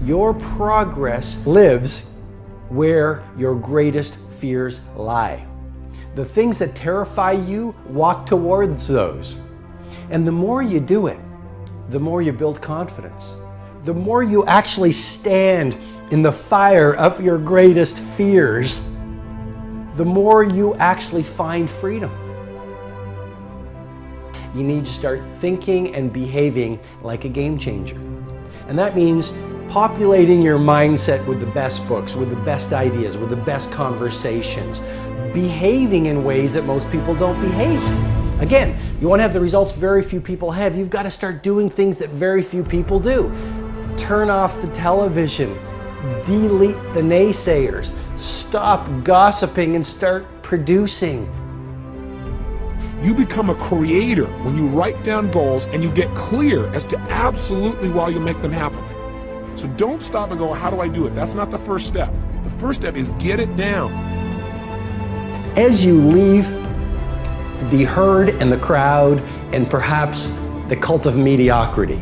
Your progress lives where your greatest fears lie. The things that terrify you, walk towards those. And the more you do it, the more you build confidence. The more you actually stand in the fire of your greatest fears, the more you actually find freedom. You need to start thinking and behaving like a game changer. And that means populating your mindset with the best books, with the best ideas, with the best conversations, behaving in ways that most people don't behave. Again, you want to have the results very few people have, you've got to start doing things that very few people do. Turn off the television, delete the naysayers, stop gossiping and start producing. You become a creator when you write down goals and you get clear as to absolutely why you make them happen. So don't stop and go, how do I do it? That's not the first step. The first step is get it down. As you leave the herd and the crowd and perhaps the cult of mediocrity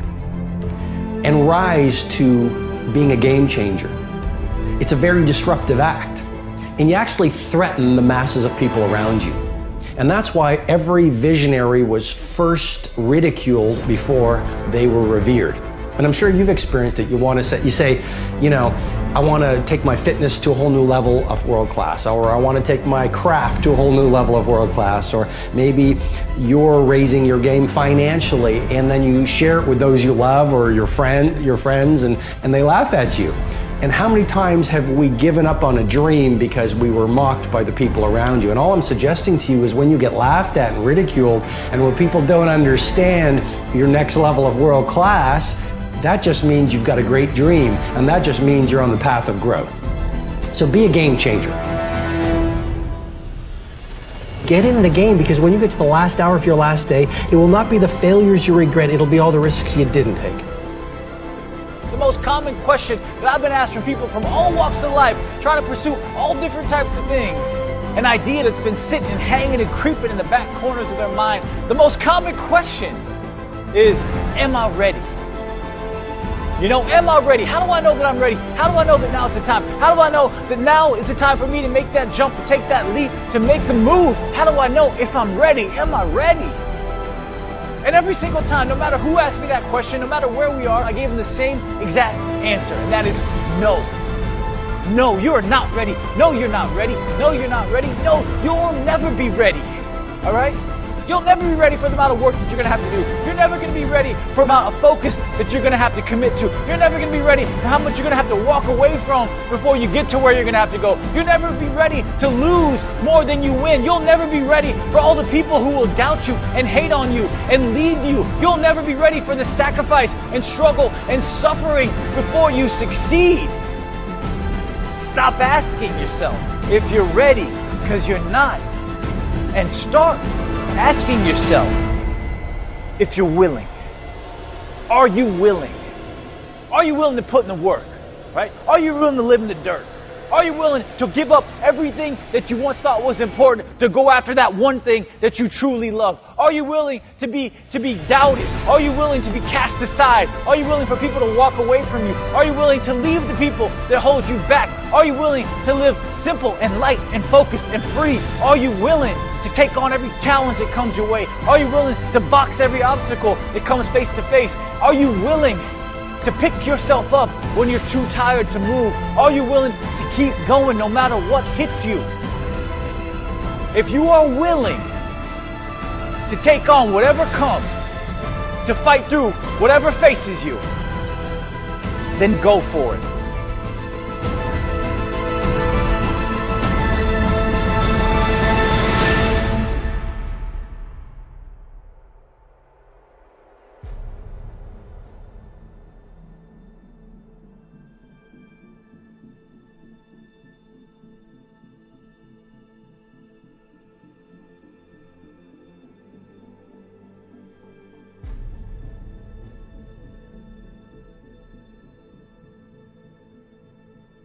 and rise to being a game changer, it's a very disruptive act. And you actually threaten the masses of people around you. And that's why every visionary was first ridiculed before they were revered. And I'm sure you've experienced it. You say, you know, I want to take my fitness to a whole new level of world class, or I want to take my craft to a whole new level of world class, or maybe you're raising your game financially and then you share it with those you love or your friends and they laugh at you. And how many times have we given up on a dream because we were mocked by the people around you? And all I'm suggesting to you is when you get laughed at and ridiculed, and when people don't understand your next level of world class, that just means you've got a great dream, and that just means you're on the path of growth. So be a game changer. Get in the game, because when you get to the last hour of your last day, it will not be the failures you regret, it'll be all the risks you didn't take. The most common question that I've been asked from people from all walks of life, trying to pursue all different types of things, an idea that's been sitting and hanging and creeping in the back corners of their mind. The most common question is, am I ready? You know, am I ready? How do I know that I'm ready? How do I know that now is the time? How do I know that now is the time for me to make that jump, to take that leap, to make the move? How do I know if I'm ready? Am I ready? And every single time, no matter who asked me that question, no matter where we are, I gave them the same exact answer, and that is no. No, you are not ready. No, you're not ready. No, you're not ready. No, you'll never be ready. All right? You'll never be ready for the amount of work that you're going to have to do. You're never going to be ready for the amount of focus that you're going to have to commit to. You're never going to be ready for how much you're going to have to walk away from before you get to where you're going to have to go. You'll never be ready to lose more than you win. You'll never be ready for all the people who will doubt you and hate on you and leave you. You'll never be ready for the sacrifice and struggle and suffering before you succeed. Stop asking yourself if you're ready, because you're not. And start asking yourself if you're willing. Are you willing? Are you willing to put in the work? Right? Are you willing to live in the dirt? Are you willing to give up everything that you once thought was important to go after that one thing that you truly love? Are you willing to be doubted? Are you willing to be cast aside? Are you willing for people to walk away from you? Are you willing to leave the people that hold you back? Are you willing to live simple and light and focused and free? Are you willing to take on every challenge that comes your way? Are you willing to box every obstacle that comes face to face? Are you willing to pick yourself up when you're too tired to move? Are you willing to keep going no matter what hits you? If you are willing to take on whatever comes, to fight through whatever faces you, then go for it.